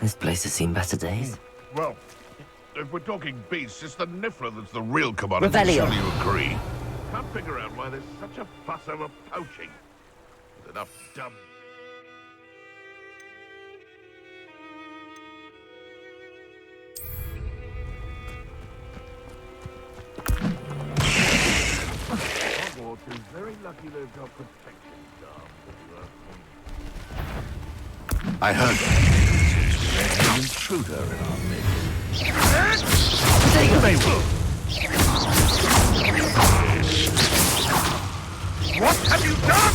This place has seen better days. Well, if we're talking beasts, it's the Niffler that's the real commodity. Revelio. Surely you agree? Can't figure out why there's such a fuss over poaching. There's enough dumb... Hogwarts is very lucky they've got protection staff. I heard that. There's an intruder in our midst. What have you done?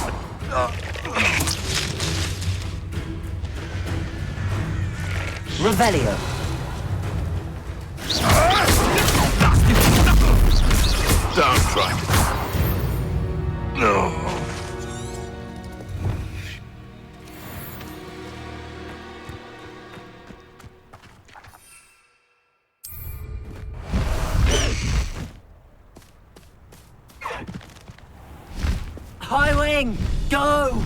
Revelio. Don't try. No. High wing, go!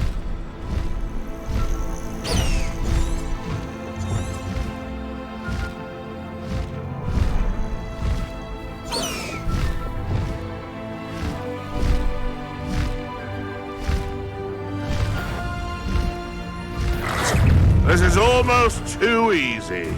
This is almost too easy.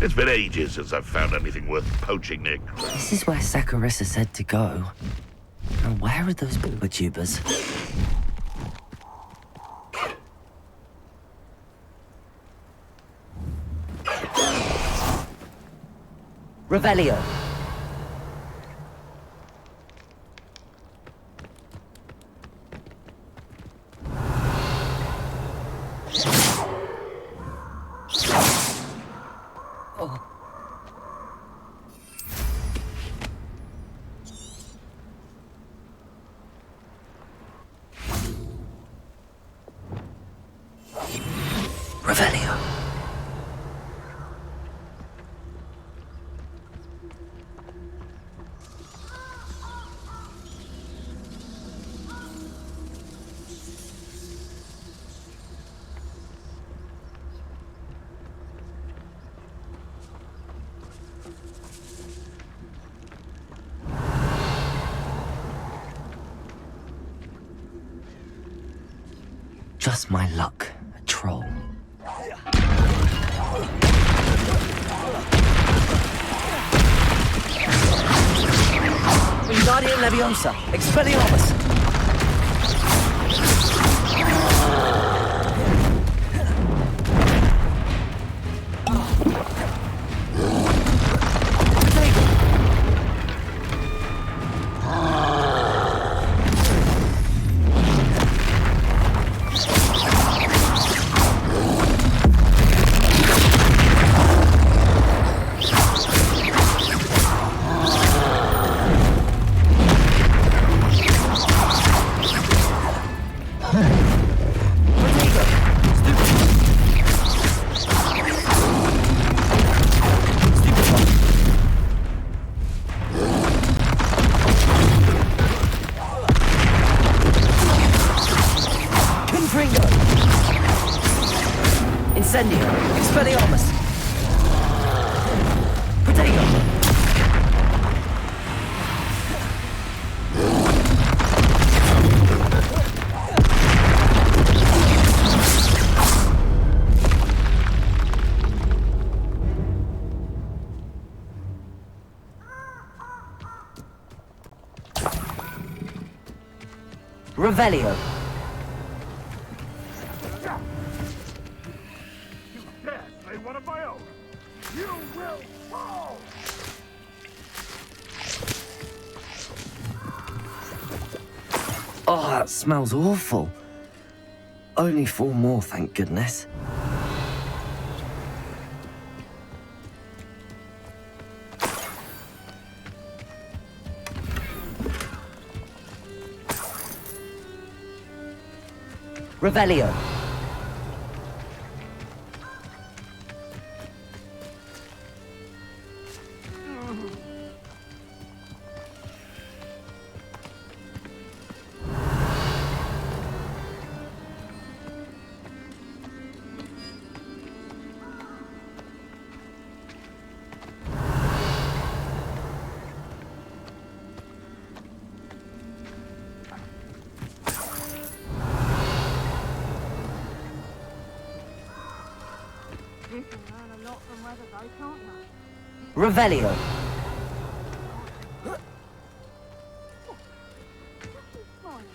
It's been ages since I've found anything worth poaching, Nick. This is where Saccharissa said to go. Now, where are those boober tubers? Revelio. Revelio. Just my luck, a troll. Wingardium Leviosa, Expelliarmus! Revelio. You dare slay one of my own! You will fall! Oh, that smells awful. Only 4 more, thank goodness. Revelio. You can learn a lot from weather though, can't you? Revelio. Smiling.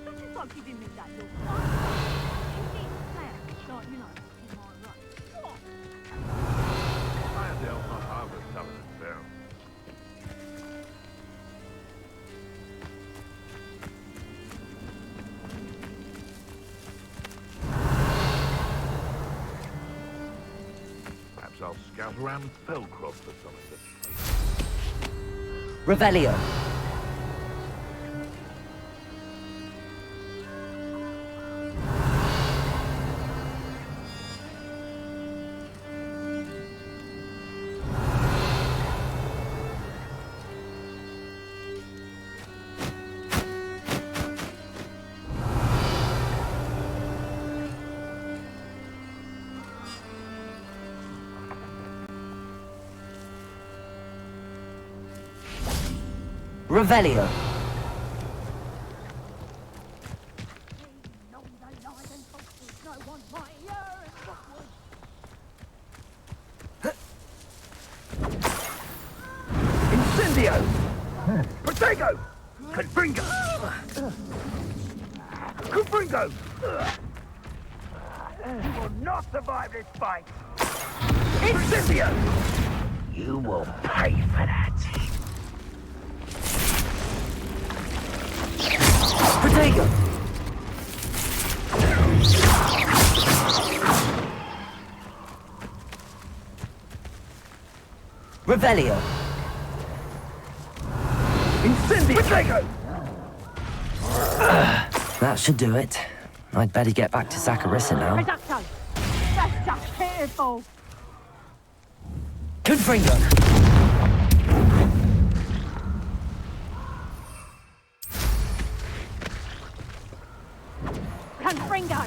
Don't you start giving me that look. It sounds like, you know, in my run. What? Iredale's not half as tough as it sounds. Perhaps I'll scout around Felcroft for something to Revelio. Revelio. No, they lied and foxes, no one mightier and Hogwarts. Incendio! Protego! Confringo! Confringo! You will not survive this fight! Incendio! You will pay for that! Protego. Revelio. Incendio! Protego! That should do it. I'd better get back to Zacharissa now. Reducto! That's just pitiful! Confringo. Confringo!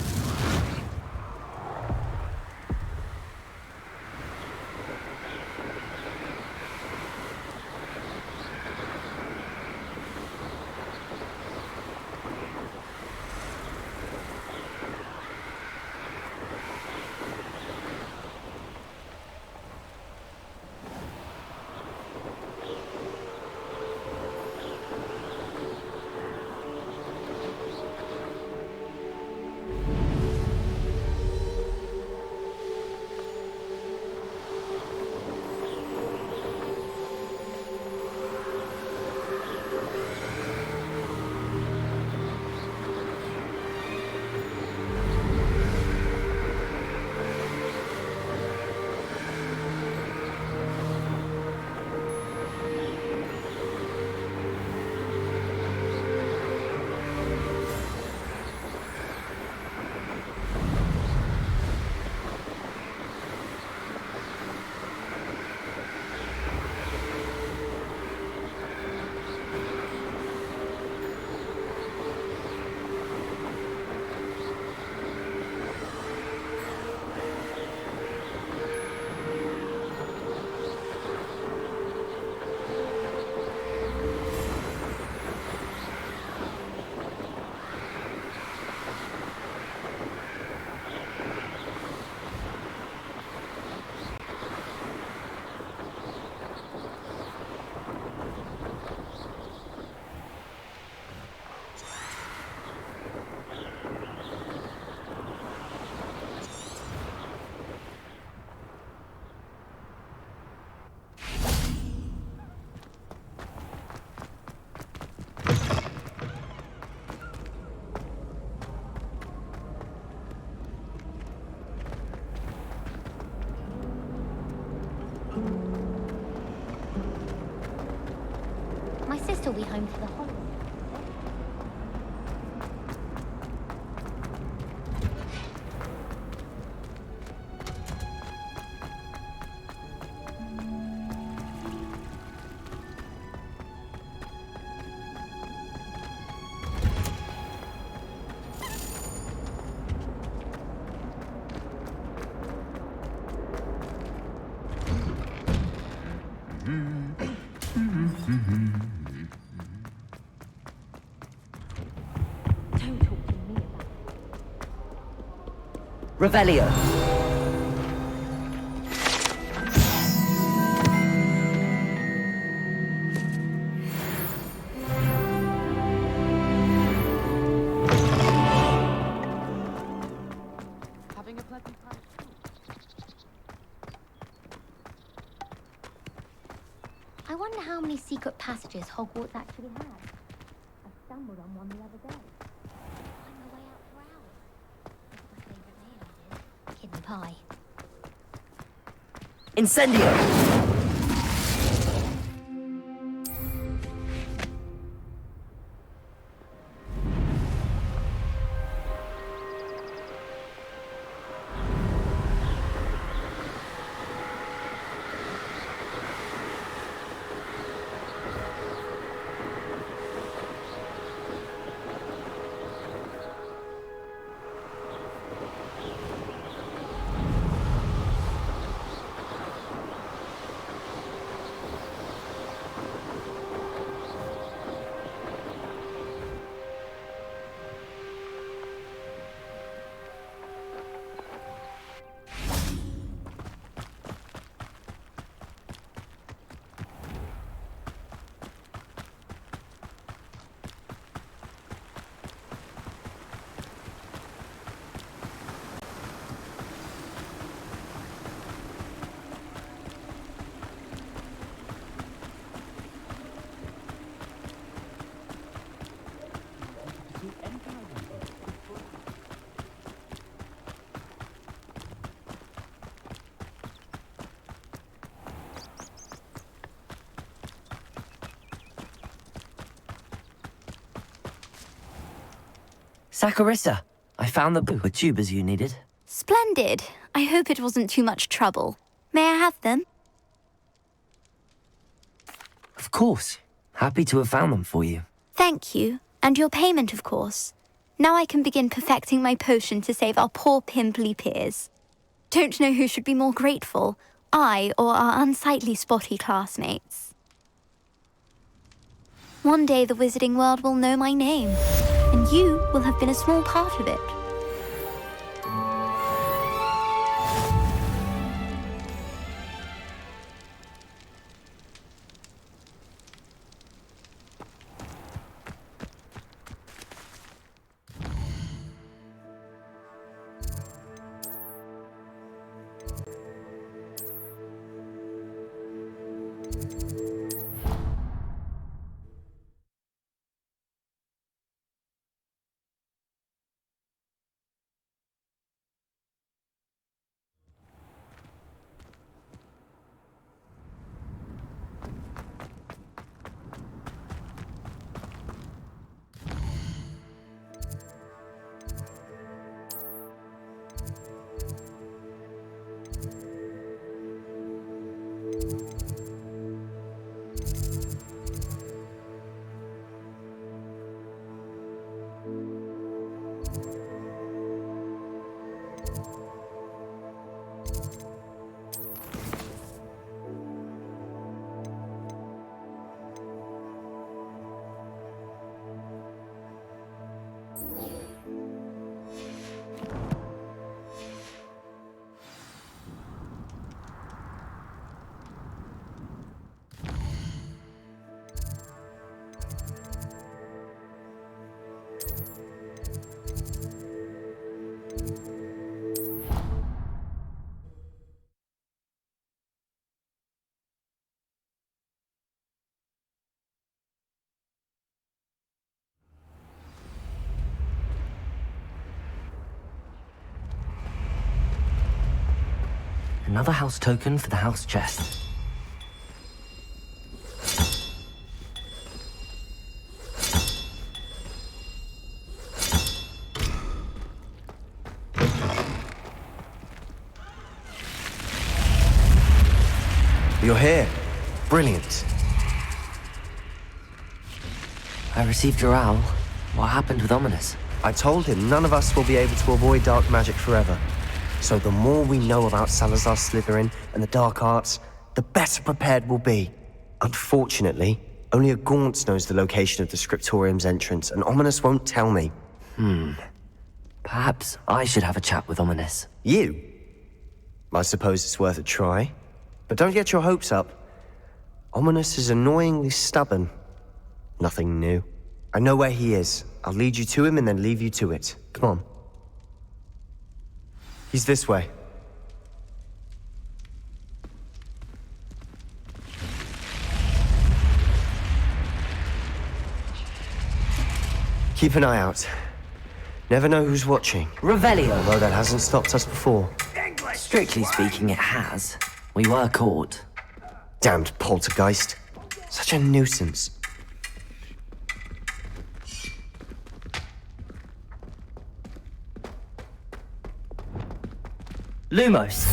My sister will be home for the holidays. Don't talk to me about it. Revelio. Having a pleasant time. I wonder how many secret passages Hogwarts actually has. I stumbled on one the other day. Find my way out for hours. That's my favourite meal is kidney pie. Incendio. Saccharissa, I found the tubers you needed. Splendid. I hope it wasn't too much trouble. May I have them? Of course. Happy to have found them for you. Thank you. And your payment, of course. Now I can begin perfecting my potion to save our poor pimply peers. Don't know who should be more grateful, I or our unsightly spotty classmates. One day the wizarding world will know my name, and you will have been a small part of it. Another house token for the house chest. You're here. Brilliant. I received your owl. What happened with Ominous? I told him none of us will be able to avoid dark magic forever. So the more we know about Salazar Slytherin and the dark arts, the better prepared we'll be. Unfortunately, only a Gaunt knows the location of the Scriptorium's entrance, and Ominous won't tell me. Perhaps I should have a chat with Ominous. You? I suppose it's worth a try. But don't get your hopes up. Ominous is annoyingly stubborn. Nothing new. I know where he is. I'll lead you to him and then leave you to it. Come on. He's this way. Keep an eye out. Never know who's watching. Revelio! Although that hasn't stopped us before. Strictly speaking, it has. We were caught. Damned poltergeist. Such a nuisance. Lumos!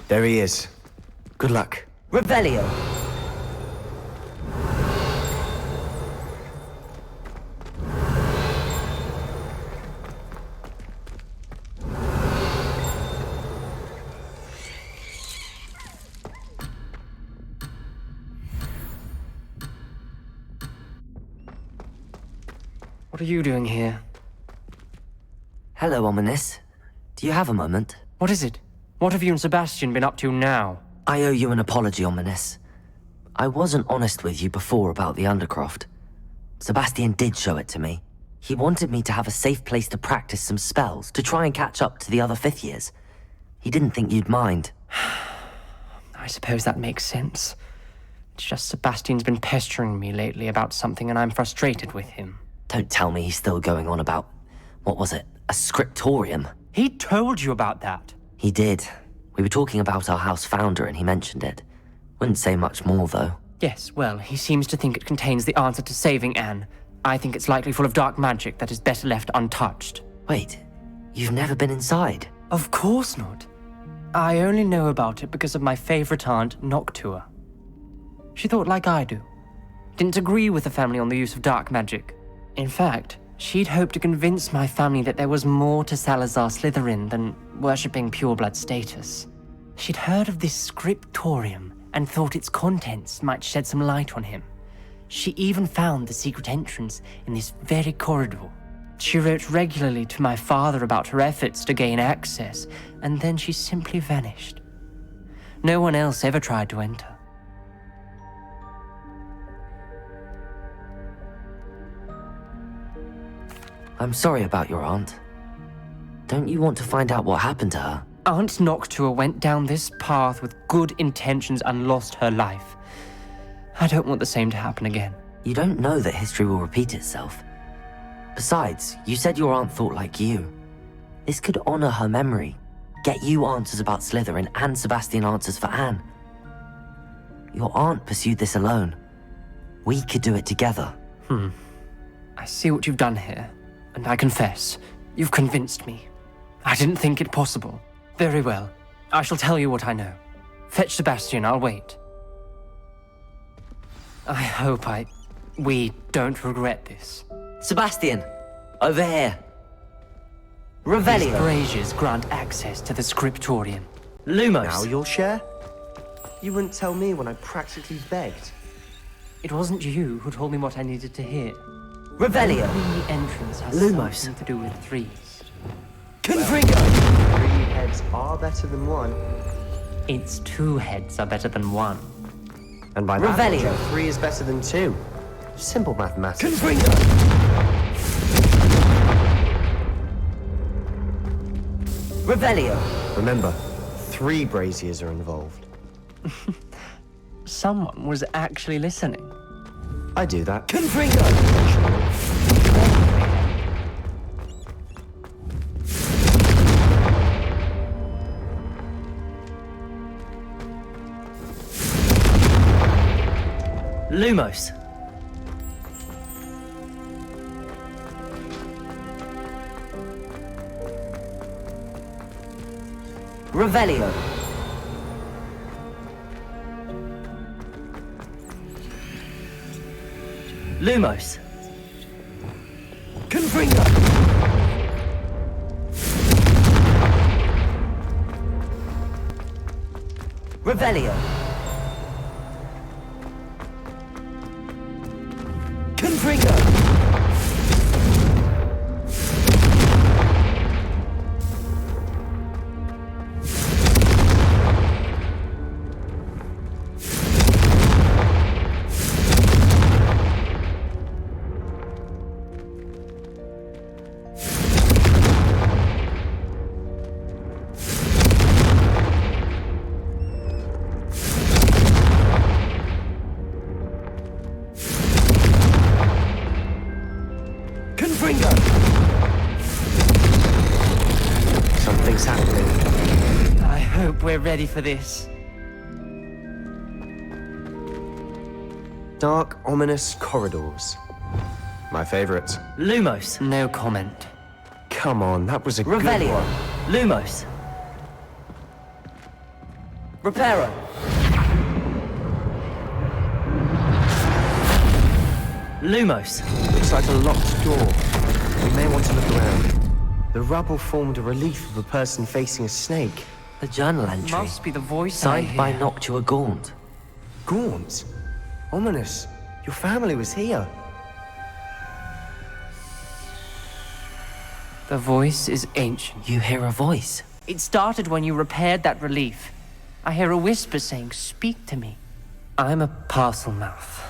There he is. Good luck. Revelio! What are you doing here? Hello, Ominous. Do you have a moment? What is it? What have you and Sebastian been up to now? I owe you an apology, Ominous. I wasn't honest with you before about the Undercroft. Sebastian did show it to me. He wanted me to have a safe place to practice some spells, to try and catch up to the other fifth years. He didn't think you'd mind. I suppose that makes sense. It's just Sebastian's been pestering me lately about something and I'm frustrated with him. Don't tell me he's still going on about, what was it, a scriptorium? He told you about that. He did. We were talking about our house founder and he mentioned it. Wouldn't say much more, though. Yes, well, he seems to think it contains the answer to saving Anne. I think it's likely full of dark magic that is better left untouched. Wait, you've never been inside? Of course not. I only know about it because of my favorite aunt, Noctua. She thought like I do. Didn't agree with the family on the use of dark magic. In fact, she'd hoped to convince my family that there was more to Salazar Slytherin than worshipping pureblood status. She'd heard of this scriptorium and thought its contents might shed some light on him. She even found the secret entrance in this very corridor. She wrote regularly to my father about her efforts to gain access, and then she simply vanished. No one else ever tried to enter. I'm sorry about your aunt. Don't you want to find out what happened to her? Aunt Noctua went down this path with good intentions and lost her life. I don't want the same to happen again. You don't know that history will repeat itself. Besides, you said your aunt thought like you. This could honor her memory, get you answers about Slytherin and Sebastian answers for Anne. Your aunt pursued this alone. We could do it together. I see what you've done here, and I confess, you've convinced me. I didn't think it possible. Very well, I shall tell you what I know. Fetch Sebastian, I'll wait. I hope we don't regret this. Sebastian, over here. These Revelio. braziers grant access to the scriptorium. Lumos. Now you'll share? You wouldn't tell me when I practically begged. It wasn't you who told me what I needed to hear. Revelio. Opening the entrance has Lumos. something to do with threes. Confringo. 3 heads are better than 1. Its 2 heads are better than 1. And by that Revelio. logic, 3 is better than 2. Simple mathematics. Confringo. Revelio. Remember, 3 braziers are involved. Someone was actually listening. I do that. Confringo. Lumos. Revelio. Lumos. Confringo! Revelio. Confringo! Confringo! Something's happening. I hope we're ready for this. Dark, ominous corridors. My favorite. Lumos. No comment. Come on, that was a good Revelio. one. Lumos. Reparo. Lumos. Looks like a locked door. We may want to look around. The rubble formed a relief of a person facing a snake. A journal entry. Must be the voice I Signed by hear. Noctua Gaunt. Gaunt? Ominous. Your family was here. The voice is ancient. You hear a voice. It started when you repaired that relief. I hear a whisper saying, "Speak to me." I'm a parcel mouth.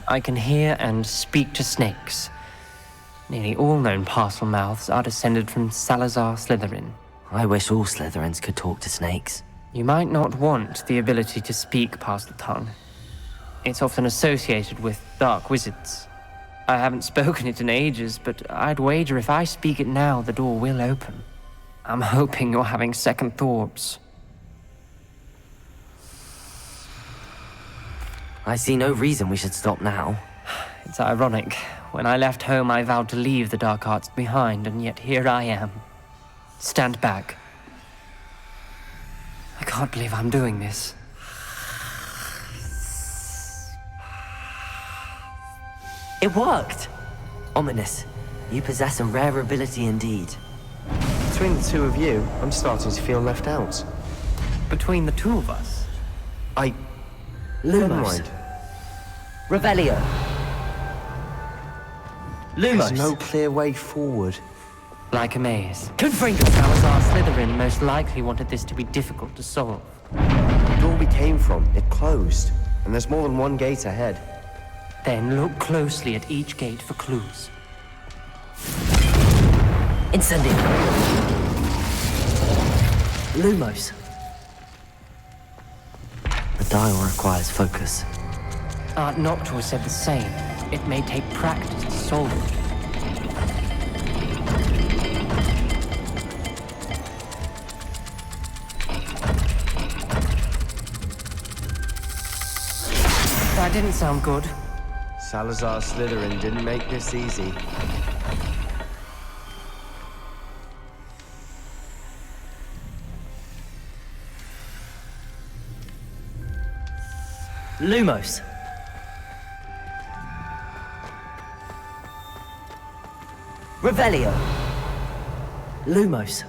I can hear and speak to snakes. Nearly all known parcel mouths are descended from Salazar Slytherin. I wish all Slytherins could talk to snakes. You might not want the ability to speak parcel tongue. It's often associated with dark wizards. I haven't spoken it in ages, but I'd wager if I speak it now, the door will open. I'm hoping you're having second thoughts. I see no reason we should stop now. It's ironic. When I left home, I vowed to leave the dark arts behind, and yet here I am. Stand back. I can't believe I'm doing this. It worked! Ominous. You possess a rare ability indeed. Between the two of you, I'm starting to feel left out. Between the two of us, Never Lumos. mind. Revelio. Lumos. There's no clear way forward. like a maze. Confringo. Salazar Slytherin most likely wanted this to be difficult to solve. The door we came from, it closed. And there's more than one gate ahead. Then look closely at each gate for clues. Incendio. Lumos. The dial requires focus. Art Noctua said the same. It may take practice to solve it. That didn't sound good. Salazar Slytherin didn't make this easy. Lumos. Revelio. Lumos.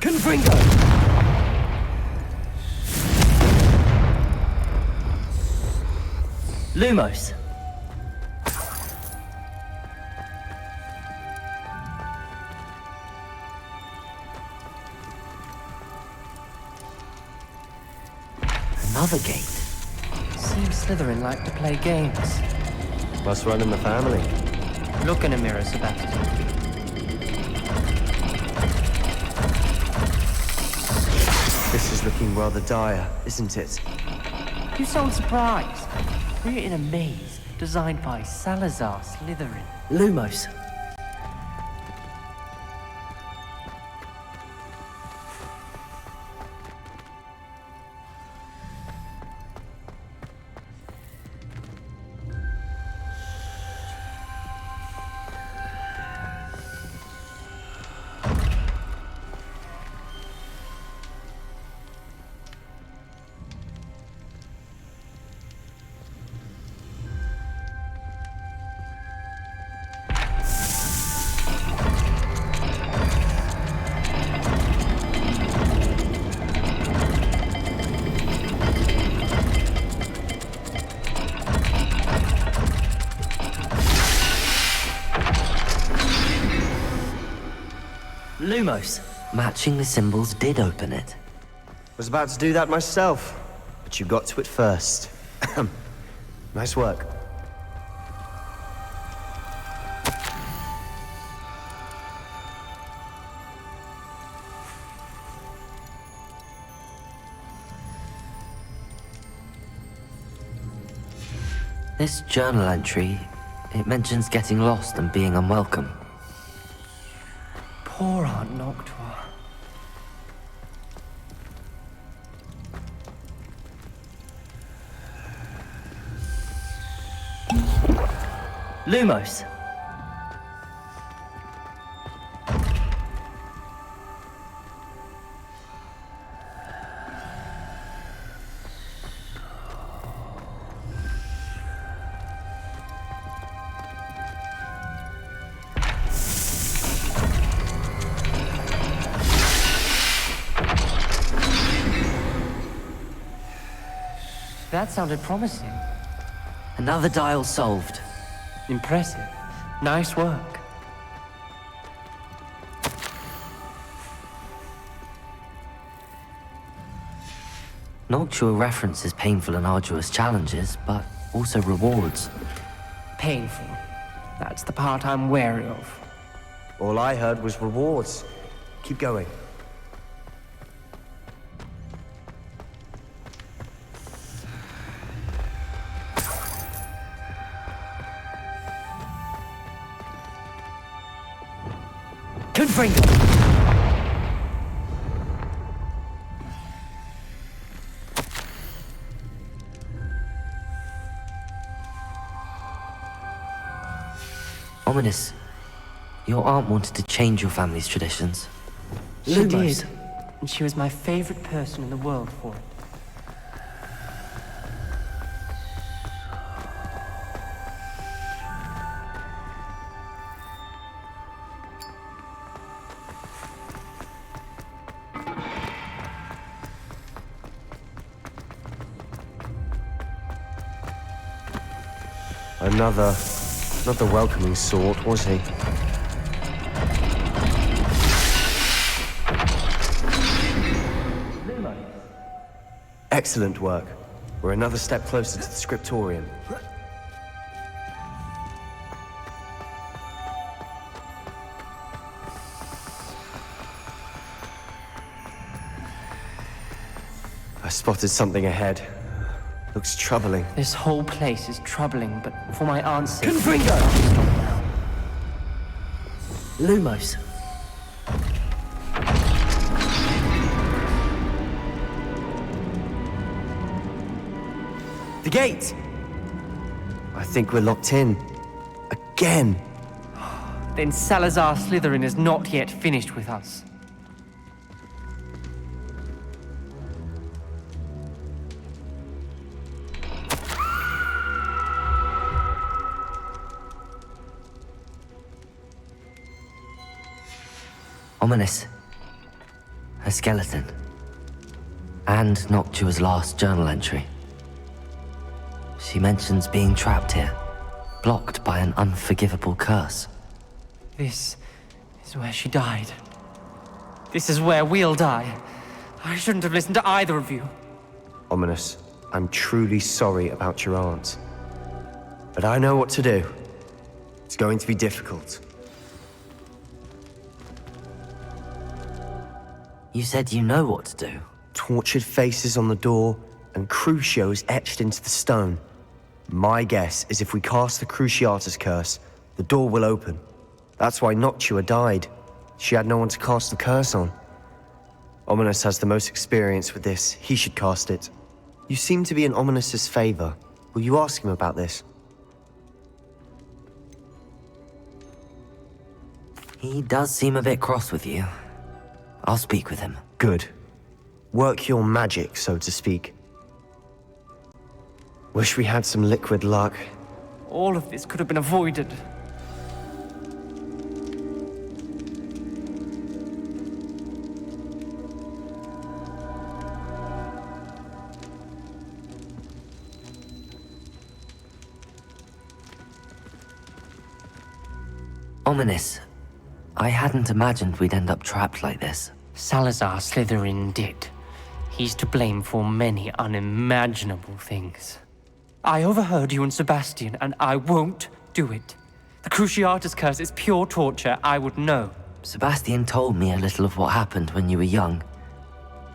Confringo! Lumos. Another gate. Seems Slytherin like to play games. Must run in the family. Look in a mirror, Sebastian. This is looking rather dire, isn't it? You sound surprised. We're in a maze designed by Salazar Slytherin. Lumos. Lumos! Matching the symbols did open it. Was about to do that myself, but you got to it first. Nice work. This journal entry, it mentions getting lost and being unwelcome. Poor Aunt Noctua. Lumos! That sounded promising. Another dial solved. Impressive. Nice work. Noctua references painful and arduous challenges, but also rewards. Painful. That's the part I'm wary of. All I heard was rewards. Keep going. Confringo! Ominous. Your aunt wanted to change your family's traditions. She Lumos. did. And she was my favorite person in the world for it. Not the welcoming sort, was he? Excellent work. We're another step closer to the scriptorium. I spotted something ahead. Looks troubling. This whole place is troubling, but for my aunt's sake... Confringo! Lumos. The gate! I think we're locked in. Again! Then Salazar Slytherin is not yet finished with us. Ominous. A skeleton. And Noctua's last journal entry. She mentions being trapped here, blocked by an unforgivable curse. This is where she died. This is where we'll die. I shouldn't have listened to either of you. Ominous, I'm truly sorry about your aunt. But I know what to do. It's going to be difficult. You said you know what to do. Tortured faces on the door and Crucios etched into the stone. My guess is if we cast the Cruciatus curse, the door will open. That's why Noctua died. She had no one to cast the curse on. Ominous has the most experience with this. He should cast it. You seem to be in Ominous's favor. Will you ask him about this? He does seem a bit cross with you. I'll speak with him. Good. Work your magic, so to speak. Wish we had some liquid luck. All of this could have been avoided. Ominous. I hadn't imagined we'd end up trapped like this. Salazar Slytherin did. He's to blame for many unimaginable things. I overheard you and Sebastian, and I won't do it. The Cruciatus curse is pure torture, I would know. Sebastian told me a little of what happened when you were young.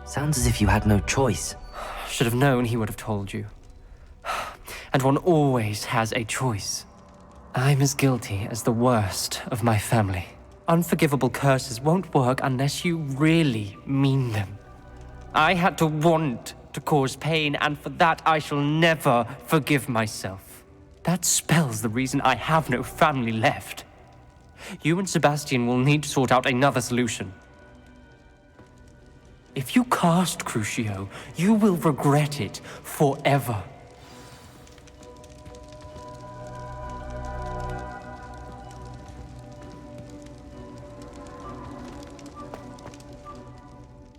Sounds as if you had no choice. Should have known he would have told you. And one always has a choice. I'm as guilty as the worst of my family. Unforgivable curses won't work unless you really mean them. I had to want to cause pain, and for that I shall never forgive myself. That spells the reason I have no family left. You and Sebastian will need to sort out another solution. If you cast Crucio, you will regret it forever.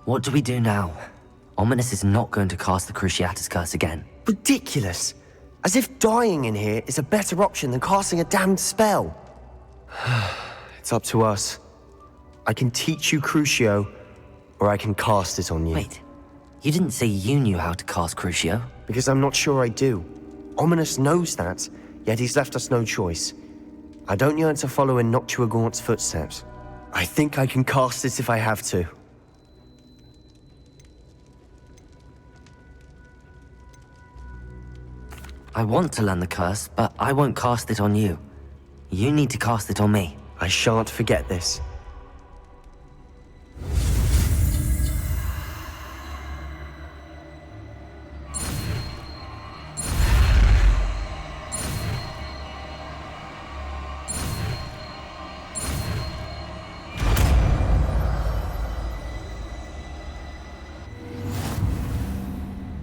What do we do now? Ominous is not going to cast the Cruciatus curse again. Ridiculous! As if dying in here is a better option than casting a damned spell. It's up to us. I can teach you Crucio, or I can cast it on you. Wait, you didn't say you knew how to cast Crucio? Because I'm not sure I do. Ominous knows that, yet he's left us no choice. I don't yearn to follow in Noctua Gaunt's footsteps. I think I can cast it if I have to. I want to learn the curse, but I won't cast it on you. You need to cast it on me. I shan't forget this.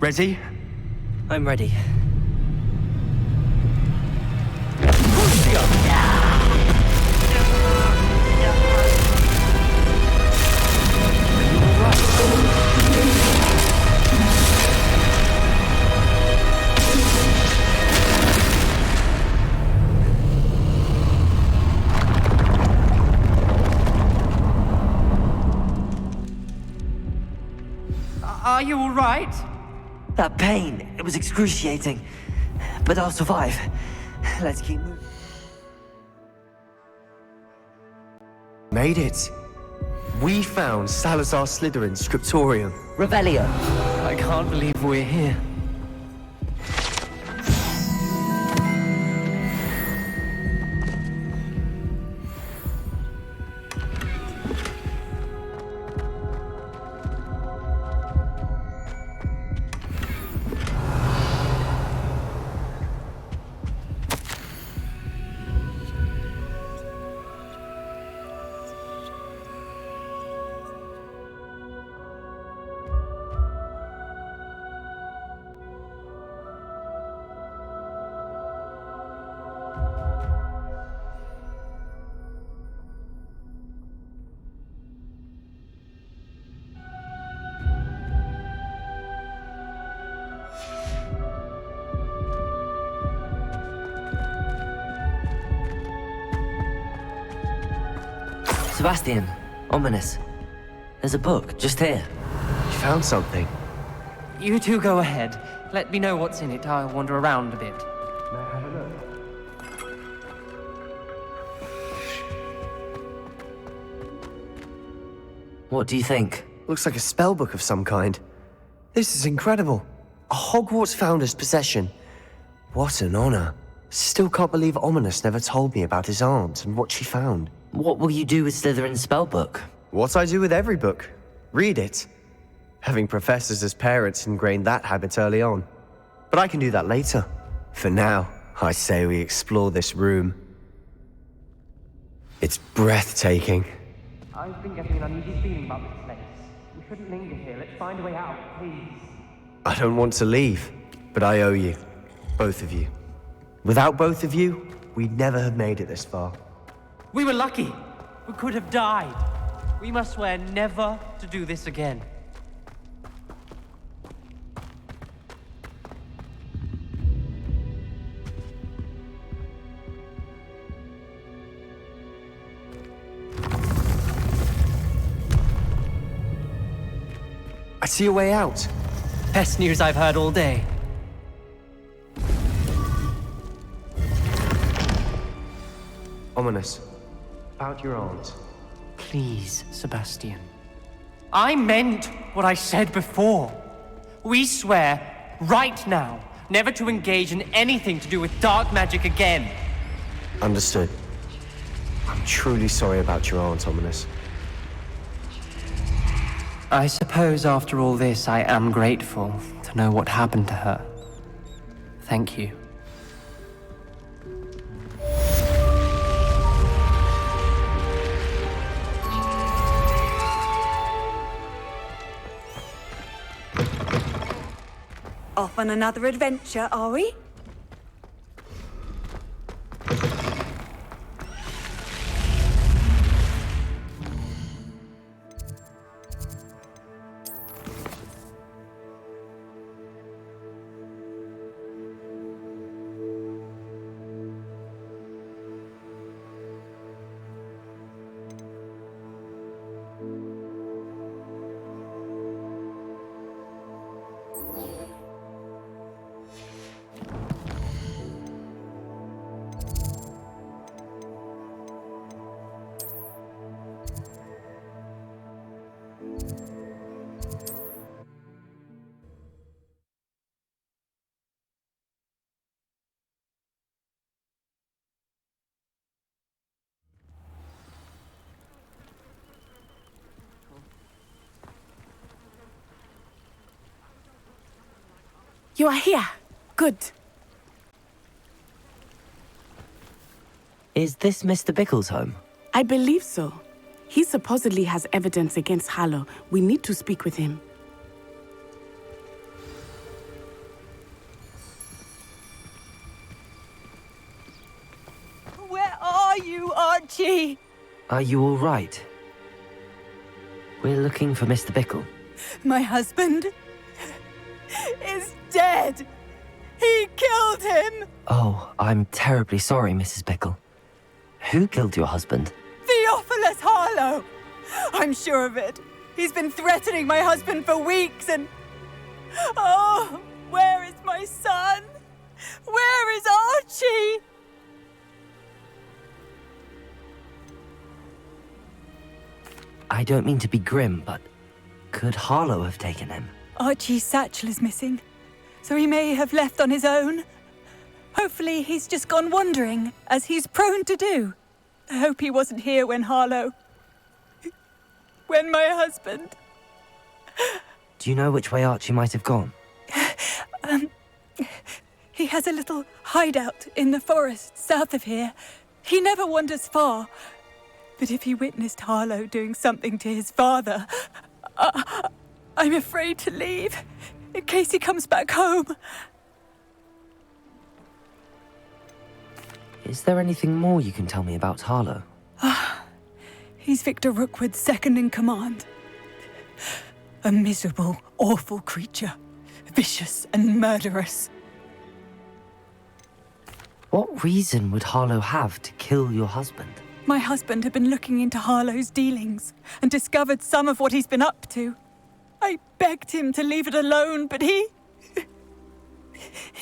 Ready? I'm ready. Are you all right? That pain, it was excruciating. But I'll survive. Let's keep moving. Made it. We found Salazar Slytherin's scriptorium. Revelio. I can't believe we're here. Sebastian, Ominous. There's a book, just here. You found something. You two go ahead. Let me know what's in it. I'll wander around a bit. What do you think? Looks like a spellbook of some kind. This is incredible. A Hogwarts founder's possession. What an honor. Still can't believe Ominous never told me about his aunt and what she found. What will you do with Slytherin's spellbook? What I do with every book. Read it. Having professors as parents ingrained that habit early on. But I can do that later. For now, I say we explore this room. It's breathtaking. I've been getting an uneasy feeling about this place. We shouldn't linger here. Let's find a way out, please. I don't want to leave, but I owe you. Both of you. Without both of you, we'd never have made it this far. We were lucky. We could have died. We must swear never to do this again. I see a way out. Best news I've heard all day. Ominous. About your aunt. Please, Sebastian. I meant what I said before. We swear, right now, never to engage in anything to do with dark magic again. Understood. I'm truly sorry about your aunt, Ominous. I suppose after all this, I am grateful to know what happened to her. Thank you. Off on another adventure, are we? You are here. Good. Is this Mr. Bickle's home? I believe so. He supposedly has evidence against Harlow. We need to speak with him. Where are you, Archie? Are you all right? We're looking for Mr. Bickle. My husband is dead. He killed him. Oh, I'm terribly sorry, Mrs. Bickle. Who killed your husband? Theophilus Harlow. I'm sure of it. He's been threatening my husband for weeks and... Oh, where is my son? Where is Archie? I don't mean to be grim, but could Harlow have taken him? Archie's satchel is missing, so he may have left on his own. Hopefully he's just gone wandering, as he's prone to do. I hope he wasn't here when Harlow... when my husband... Do you know which way Archie might have gone? He has a little hideout in the forest south of here. He never wanders far. But if he witnessed Harlow doing something to his father, I'm afraid to leave, in case he comes back home. Is there anything more you can tell me about Harlow? He's Victor Rookwood's second in command. A miserable, awful creature. Vicious and murderous. What reason would Harlow have to kill your husband? My husband had been looking into Harlow's dealings and discovered some of what he's been up to. I begged him to leave it alone, but he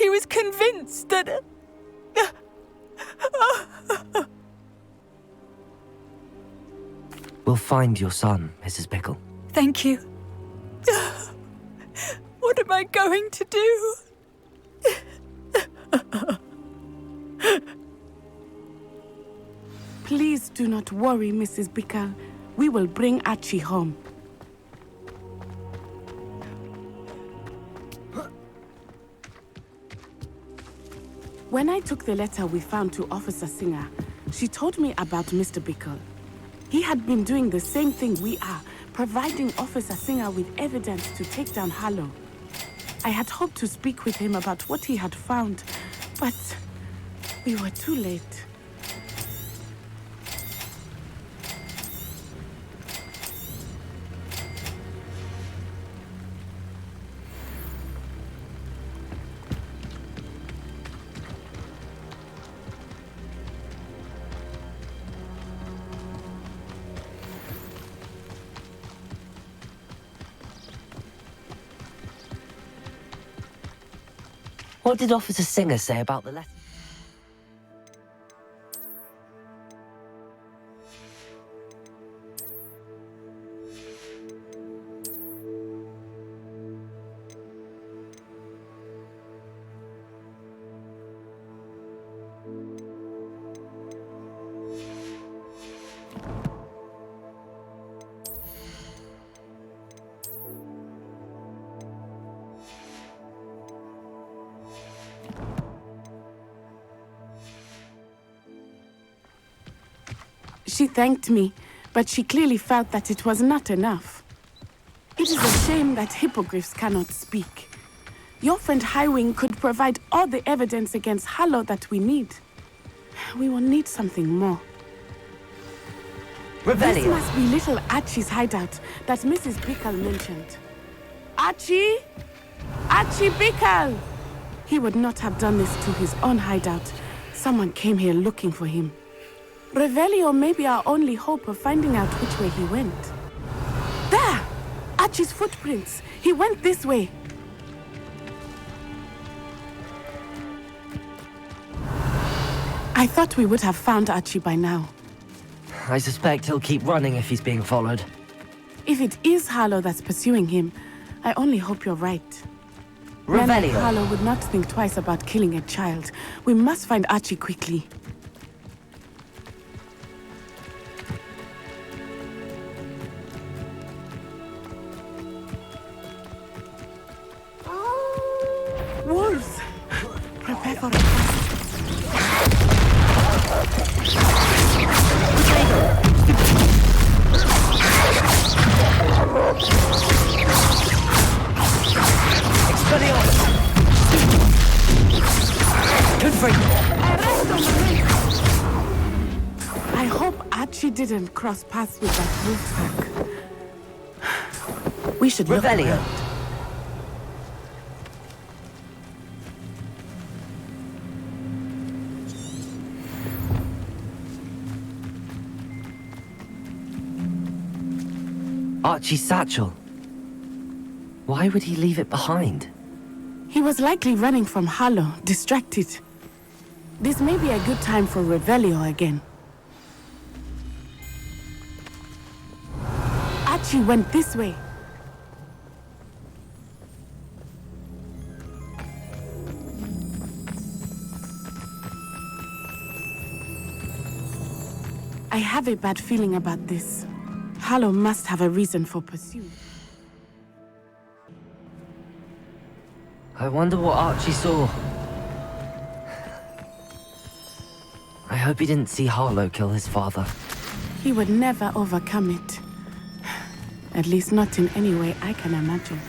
was convinced that... We'll find your son, Mrs. Bickle. Thank you. What am I going to do? Please do not worry, Mrs. Bickle. We will bring Archie home. When I took the letter we found to Officer Singer, she told me about Mr. Bickle. He had been doing the same thing we are, providing Officer Singer with evidence to take down Harlow. I had hoped to speak with him about what he had found, but we were too late. What did Officer Singer say about the letter? She thanked me, but she clearly felt that it was not enough. It is a shame that hippogriffs cannot speak. Your friend Highwing could provide all the evidence against Harlow that we need. We will need something more. Revelio. This must be little Archie's hideout that Mrs. Bickle mentioned. Archie? Archie Bickle! He would not have done this to his own hideout. Someone came here looking for him. Revelio may be our only hope of finding out which way he went. There! Archie's footprints. He went this way. I thought we would have found Archie by now. I suspect he'll keep running if he's being followed. If it is Harlow that's pursuing him, I only hope you're right. Men like Revelio. Harlow would not think twice about killing a child. We must find Archie quickly. Wolves! Prepare for it. I hope Archie didn't cross paths with that wolf pack. We should look Revelio. around. Archie's satchel. Why would he leave it behind? He was likely running from Harlow, distracted. This may be a good time for Revelio again. Archie went this way. I have a bad feeling about this. Harlow must have a reason for pursuit. I wonder what Archie saw. I hope he didn't see Harlow kill his father. He would never overcome it. At least not in any way I can imagine.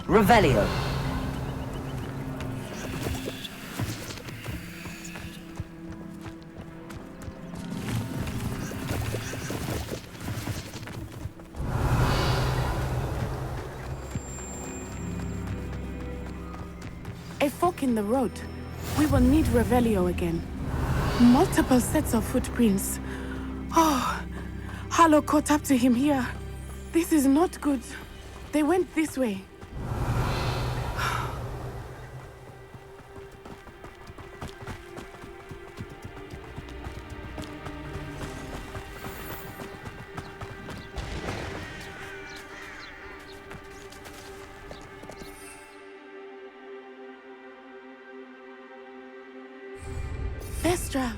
Revelio. A fork in the road. We will need Revelio again. Multiple sets of footprints. Oh, Harlow caught up to him here. This is not good. They went this way. Vestrals.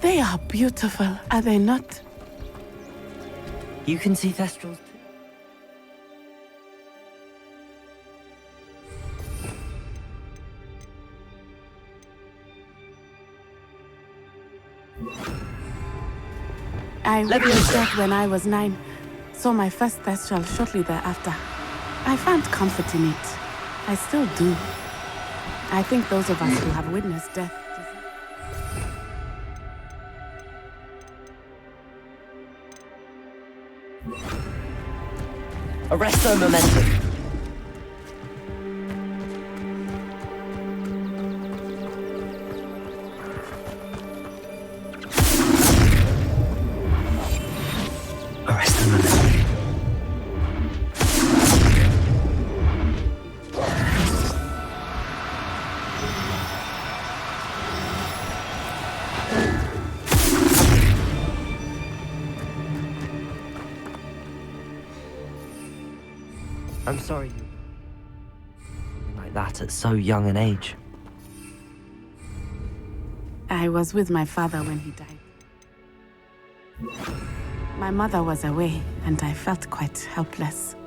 They are beautiful, are they not? You can see Thestrals too. I witnessed that when I was 9. Saw my first Thestral shortly thereafter. I found comfort in it. I still do. I think those of us who have witnessed death Arresto momentum. I'm sorry you... like that at so young an age. I was with my father when he died. My mother was away, and I felt quite helpless.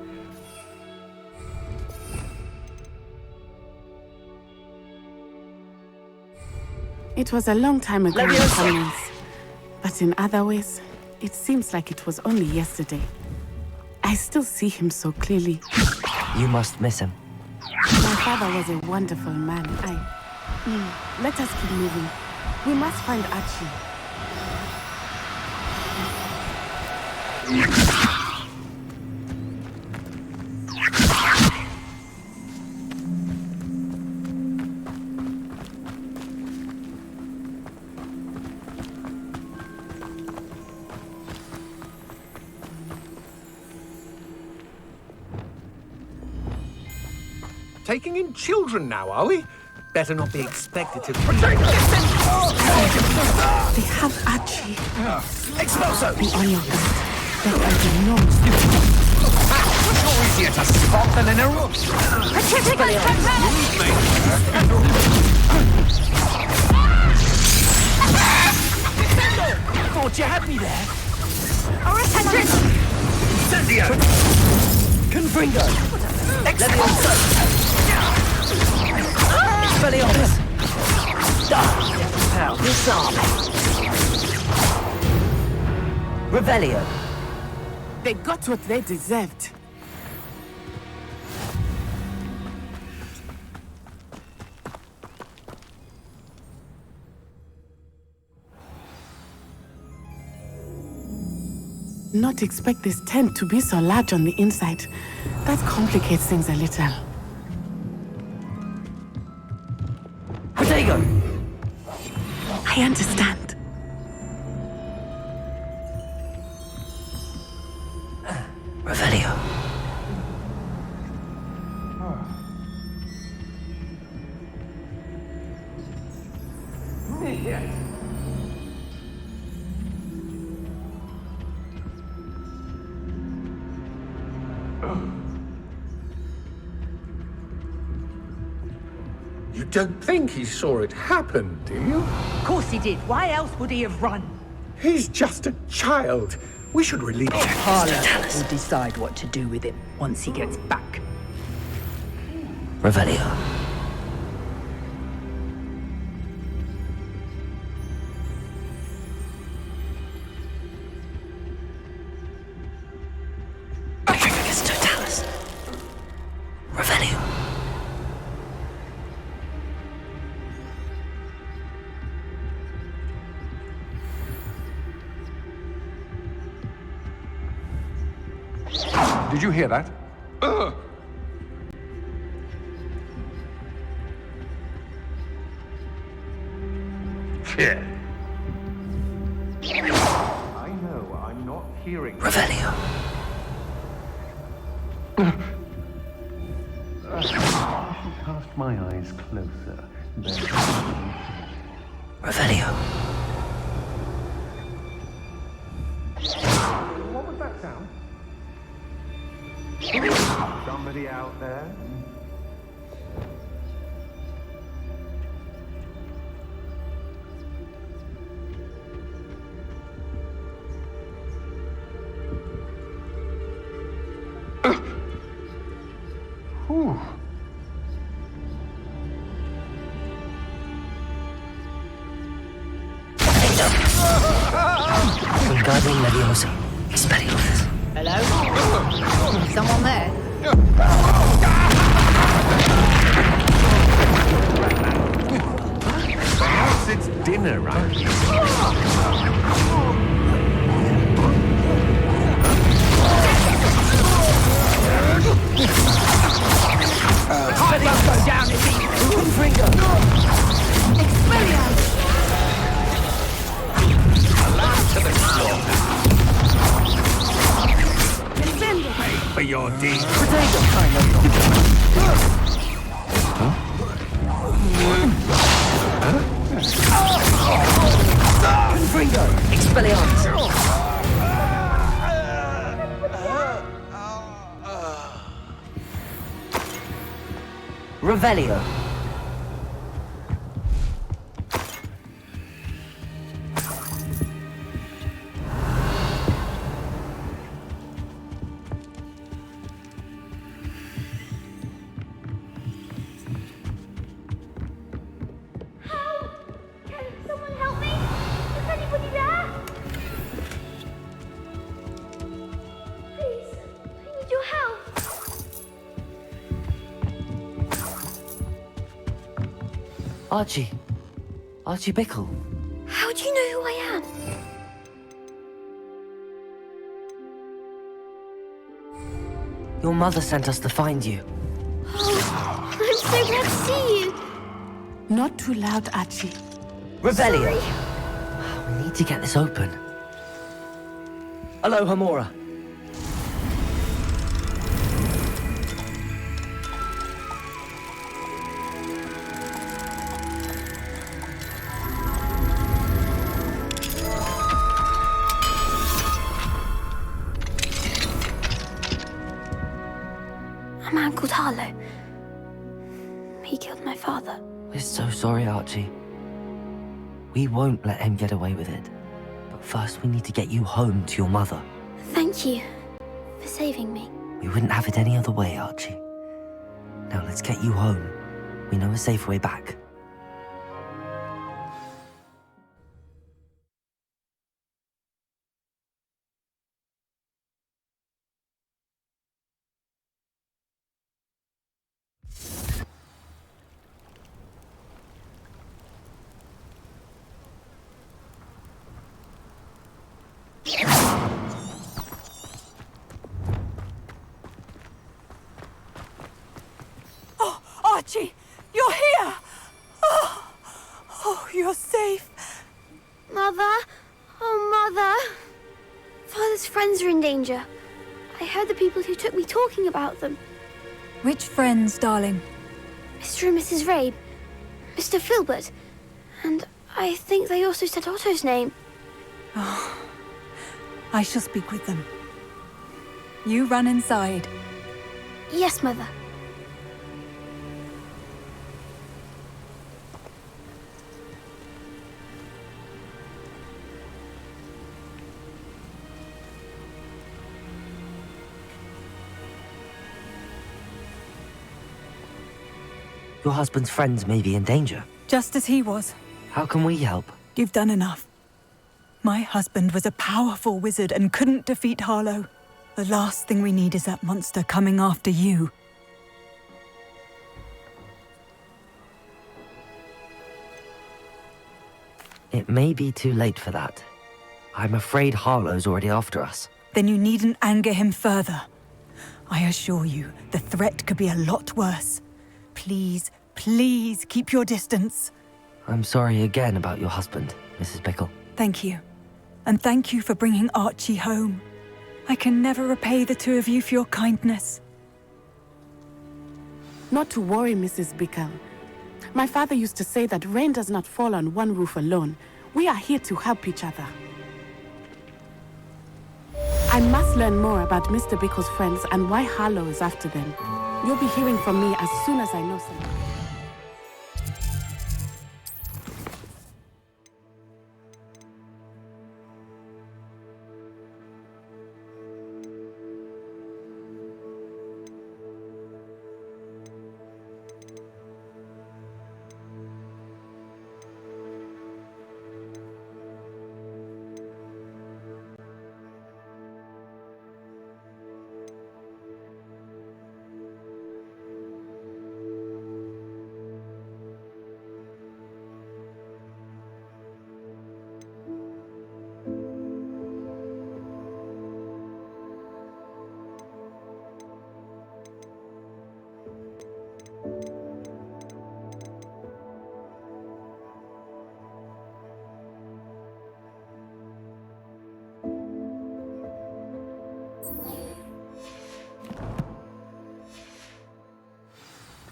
It was a long time ago in some ways, but in other ways, it seems like it was only yesterday. I still see him so clearly. You must miss him. My father was a wonderful man. Let us keep moving. We must find Archie. Taking in children now, are we? Better not be expected to... They have Archie. Expulso! Be on your guard. There are no You're easier to spot than in a room. Thought you had me there. Incendio! Confringo. Expulso. Expelliarmus. Now, disarm. Revelio. They got what they deserved. Not expect this tent to be so large on the inside. That complicates things a little. Protego. I understand. Revelio. You don't think he saw it happen, do you? Of course he did. Why else would he have run? He's just a child. We should release him. Parliament will decide what to do with him once he gets back. Revelio. Atricus totalis. Revelio. Did you hear that? Yeah. I know, I'm not hearing. Revelio. I should cast my eyes closer. Revelio. What was that sound? Somebody out there? Whew. Wingardium Leviosa. Expelliarmus. Hello? Someone there? Perhaps it's dinner, right? High blood go down if he... Confringo. Expelliarmus! To the slaughter. Descendo! Pay for your deed. Protego. Kind of. Huh? Revelio. Can someone help me? Is anybody there? Please, I need your help. Archie. Archie Bickle. How do you know who I am? Your mother sent us to find you. Oh, I'm so glad to see you. Not too loud, Archie. Revelio. We need to get this open. Hello, Hamora. A man called Harlow. He killed my father. We're so sorry, Archie. We won't let him get away with it. But first, we need to get you home to your mother. Thank you for saving me. We wouldn't have it any other way, Archie. Now let's get you home. We know a safe way back. Oh, Archie, you're here! Oh, you're safe. Mother? Oh, Mother. Father's friends are in danger. I heard the people who took me talking about them. Which friends, darling? Mr. and Mrs. Rabe, Mr. Filbert, and I think they also said Otto's name. Oh, I shall speak with them. You run inside. Yes, Mother. Your husband's friends may be in danger. Just as he was. How can we help? You've done enough. My husband was a powerful wizard and couldn't defeat Harlow. The last thing we need is that monster coming after you. It may be too late for that. I'm afraid Harlow's already after us. Then you needn't anger him further. I assure you, the threat could be a lot worse. Please, please keep your distance. I'm sorry again about your husband, Mrs. Bickle. Thank you. And thank you for bringing Archie home. I can never repay the two of you for your kindness. Not to worry, Mrs. Bickle. My father used to say that rain does not fall on one roof alone. We are here to help each other. I must learn more about Mr. Bickle's friends and why Harlow is after them. You'll be hearing from me as soon as I know something.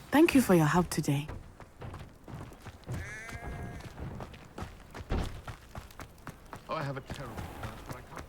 Thank you for your help today. Oh, I have a terrible thirst, but I can't.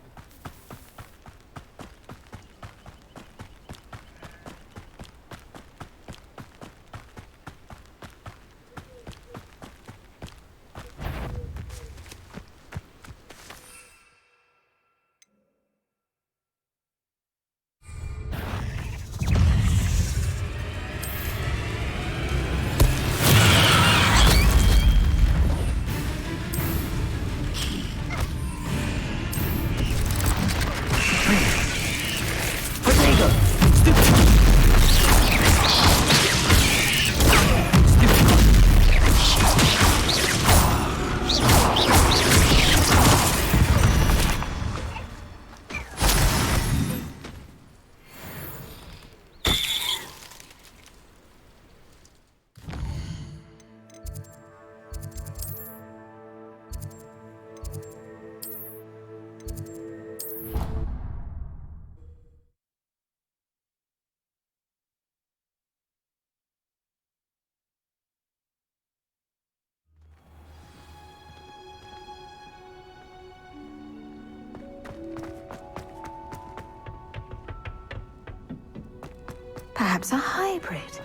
Perhaps a hybrid.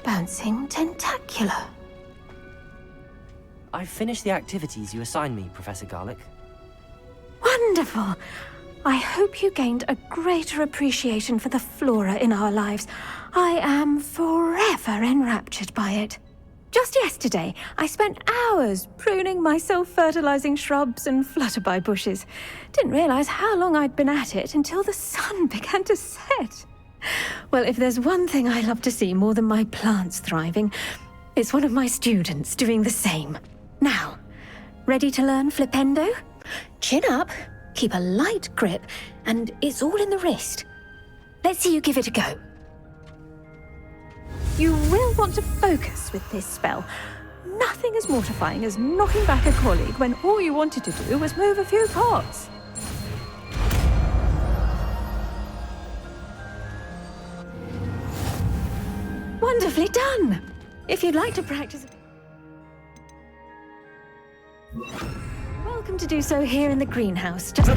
Bouncing tentacular. I've finished the activities you assigned me, Professor Garlick. Wonderful! I hope you gained a greater appreciation for the flora in our lives. I am forever enraptured by it. Just yesterday, I spent hours pruning my self-fertilizing shrubs and flutterby bushes. Didn't realize how long I'd been at it until the sun began to set. Well, if there's one thing I love to see more than my plants thriving, it's one of my students doing the same. Now, ready to learn flipendo? Chin up, keep a light grip, and it's all in the wrist. Let's see you give it a go. You will want to focus with this spell. Nothing as mortifying as knocking back a colleague when all you wanted to do was move a few pots. Wonderfully done! If you'd like to practice... Welcome to do so here in the greenhouse. Just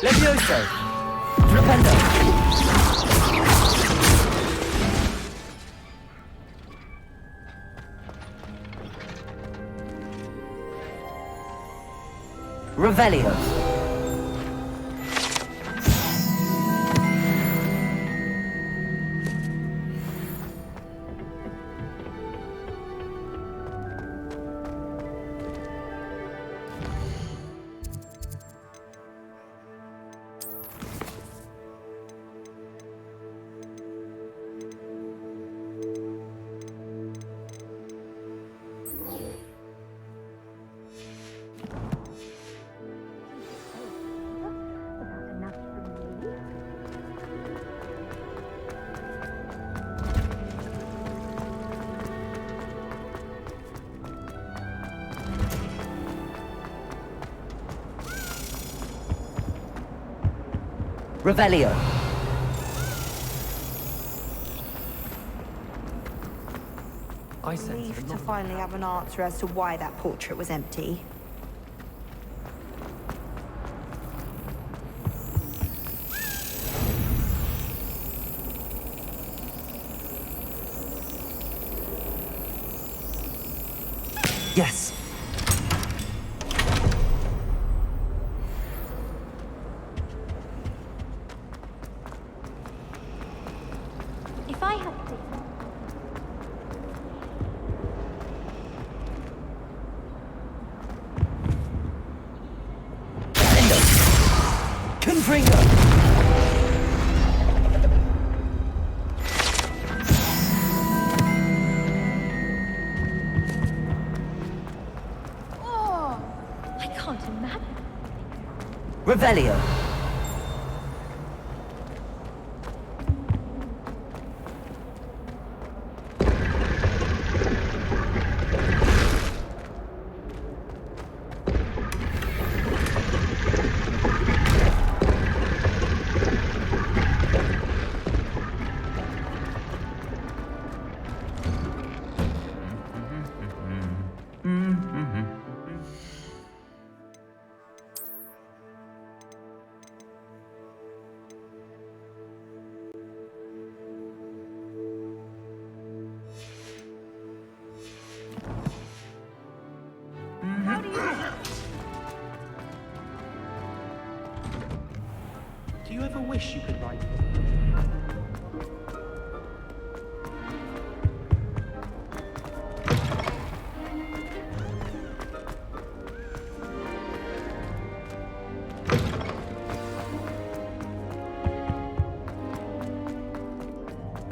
Levioso! Flipendo! Revelio! Revelio. Relieved to finally have an answer as to why that portrait was empty. Yes. If I had to... Confringo! Oh, I can't imagine. Revelio. Do you ever wish you could write?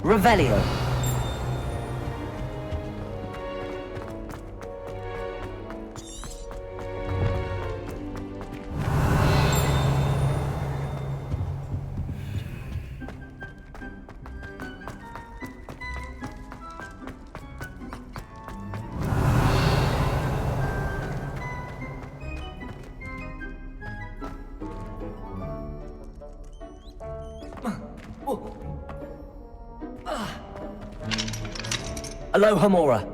Revelio. Aloha Mora.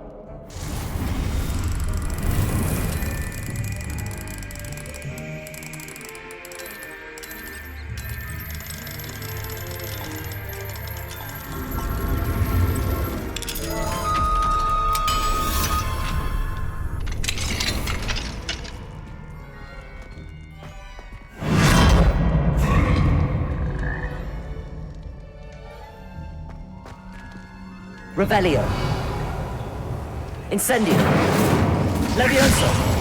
Revelio. Incendio. Levioso.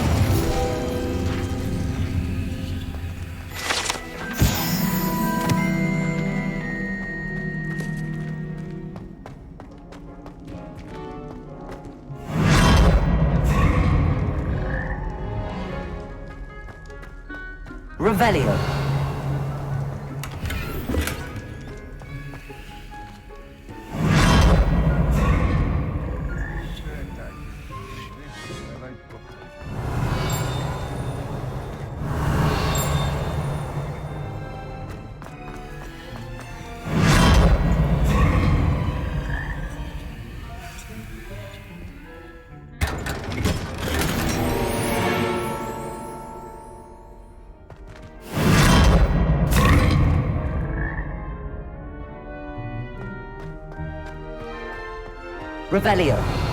Revelio. Revelio.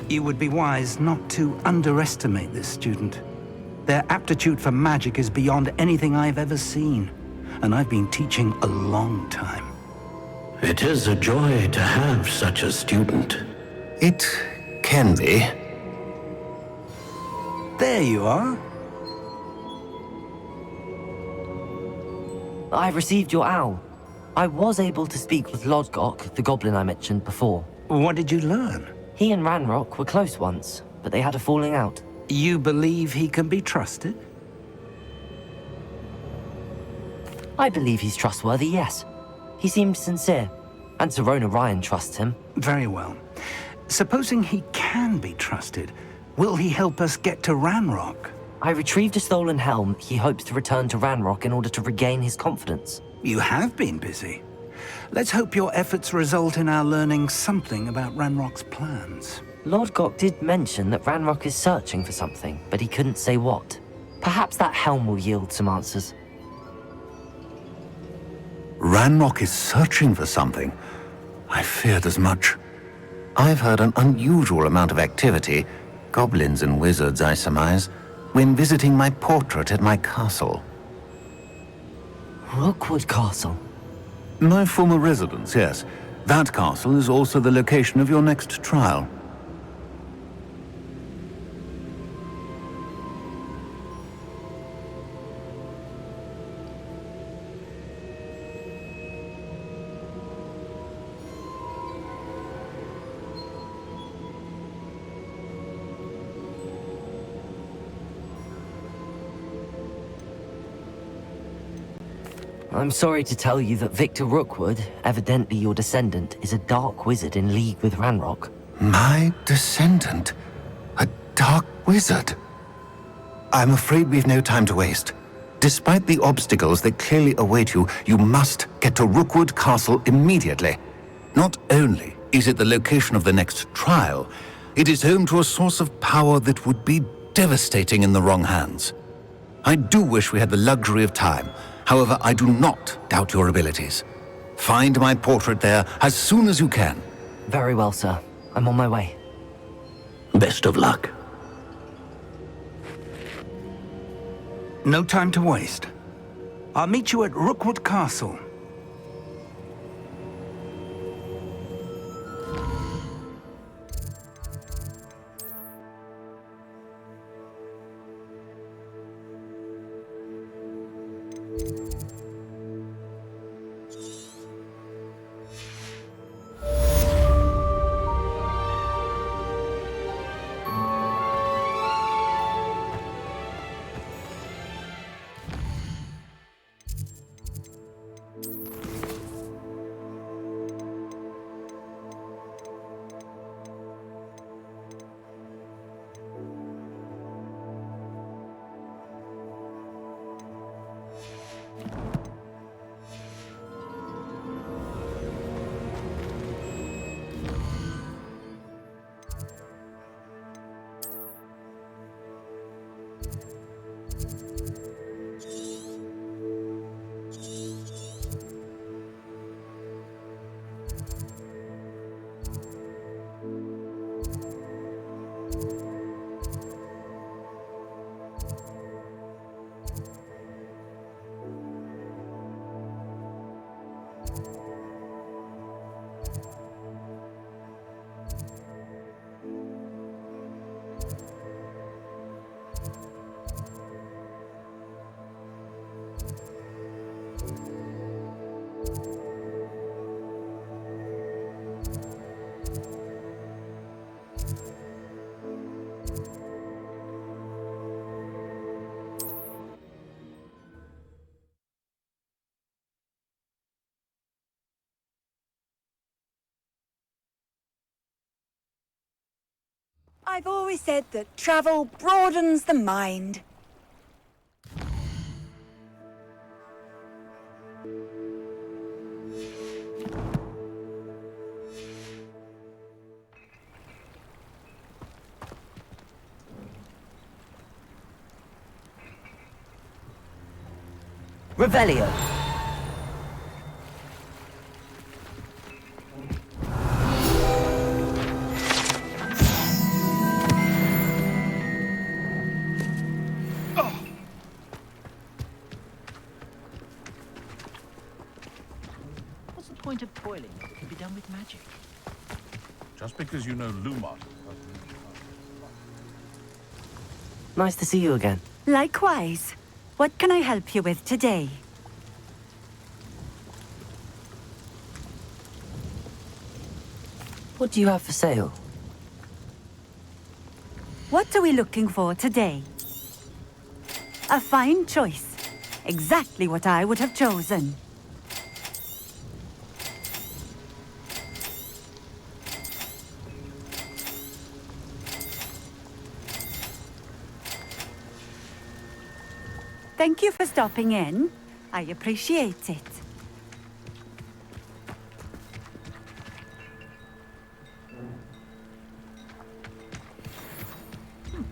You would be wise not to underestimate this student. Their aptitude for magic is beyond anything I've ever seen, and I've been teaching a long time. It is a joy to have such a student. It can be. There you are. I've received your owl. I was able to speak with Lodgok, the goblin I mentioned before. What did you learn? He and Ranrock were close once, but they had a falling out. You believe he can be trusted? I believe he's trustworthy, yes. He seemed sincere, and Serona Ryan trusts him. Very well. Supposing he can be trusted, will he help us get to Ranrock? I retrieved a stolen helm. He hopes to return to Ranrock in order to regain his confidence. You have been busy. Let's hope your efforts result in our learning something about Ranrock's plans. Lodgok did mention that Ranrock is searching for something, but he couldn't say what. Perhaps that helm will yield some answers. Ranrock is searching for something. I feared as much. I've heard an unusual amount of activity, goblins and wizards, I surmise, when visiting my portrait at my castle. Rookwood Castle? My former residence, yes. That castle is also the location of your next trial. I'm sorry to tell you that Victor Rookwood, evidently your descendant, is a dark wizard in league with Ranrock. My descendant? A dark wizard? I'm afraid we've no time to waste. Despite the obstacles that clearly await you, you must get to Rookwood Castle immediately. Not only is it the location of the next trial, it is home to a source of power that would be devastating in the wrong hands. I do wish we had the luxury of time. However, I do not doubt your abilities. Find my portrait there as soon as you can. Very well, sir. I'm on my way. Best of luck. No time to waste. I'll meet you at Rookwood Castle. I've always said that travel broadens the mind. Revelio. What's the point of toiling if it can be done with magic? Just because you know Lumos. Nice to see you again. Likewise. What can I help you with today? What do you have for sale? What are we looking for today? A fine choice. Exactly what I would have chosen. Thank you for stopping in. I appreciate it.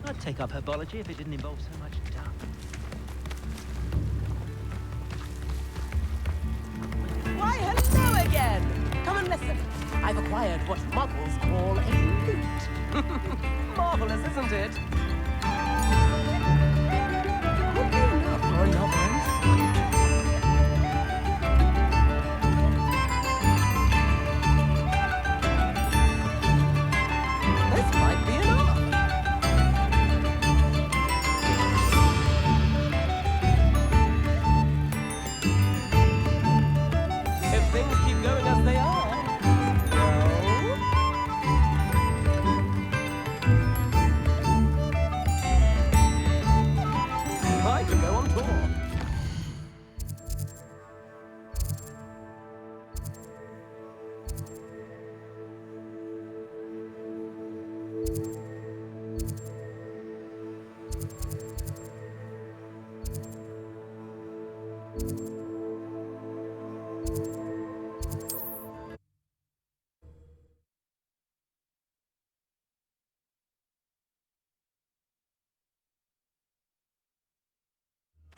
I'd take up herbology if it didn't involve so much dung. Why, hello again! Come and listen. I've acquired what muggles call a lute. Marvelous, isn't it? Would be enough for a novelist. This might be enough. If things keep going as they are, I can go on tour.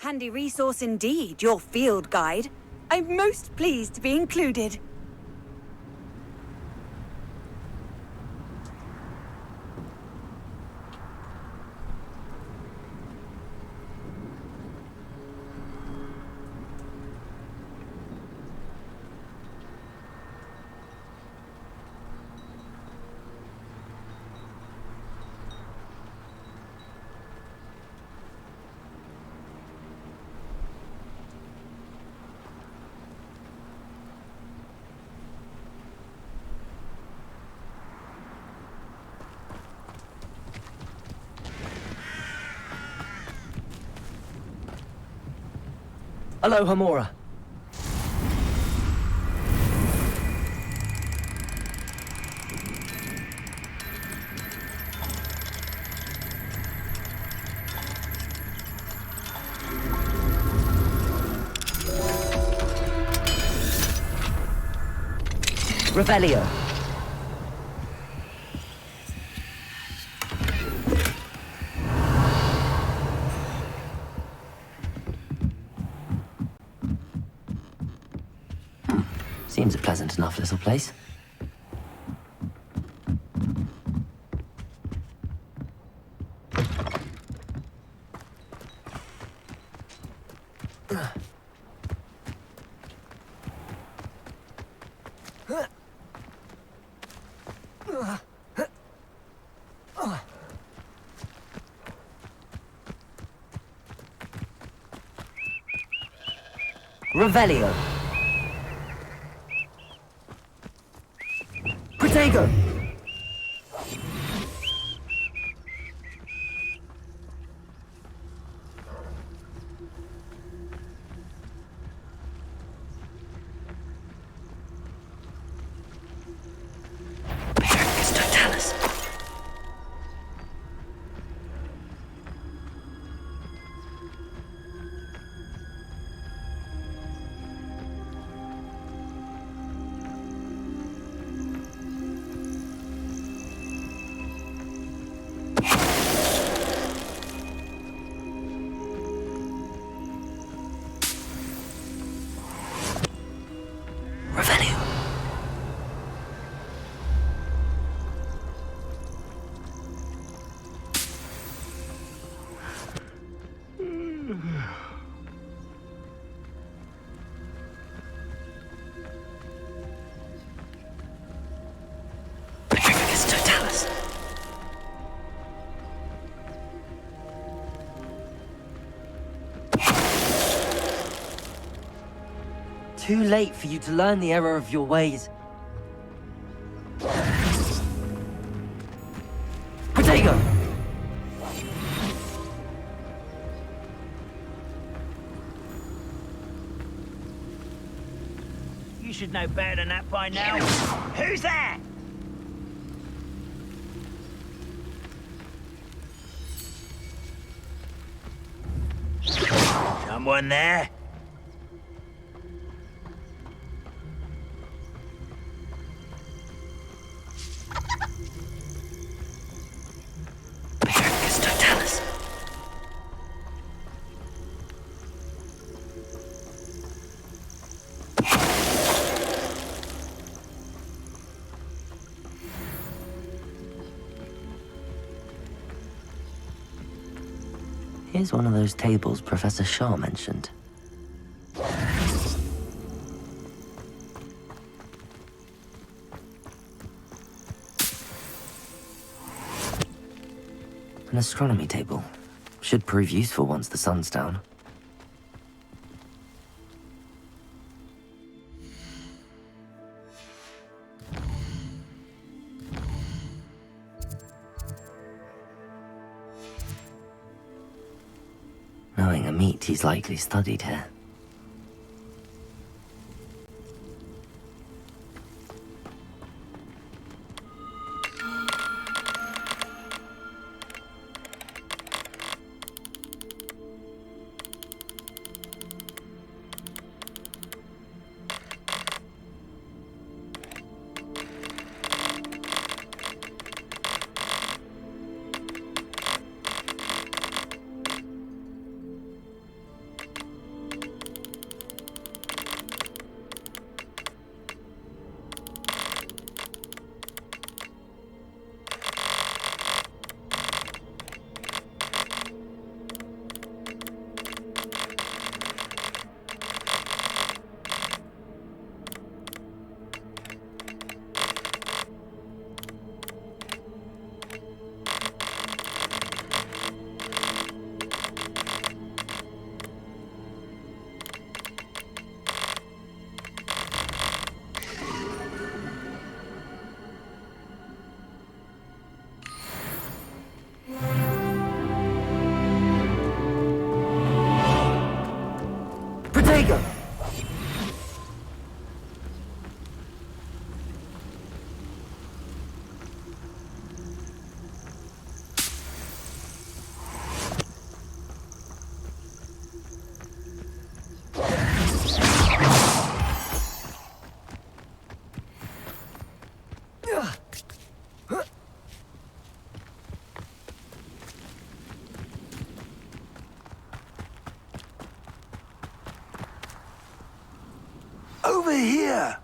Handy resource indeed, your field guide. I'm most pleased to be included. Aloha Mora. Revelio. Seems a pleasant enough little place. Revelio. Protego. Totalis. too late for you to learn the error of your ways. Protego! You should know better than that by now. Who's that? Someone there? Here's one of those tables Professor Shaw mentioned. An astronomy table. Should prove useful once the sun's down. Knowing a meat, he's likely studied here. Protego! Over here!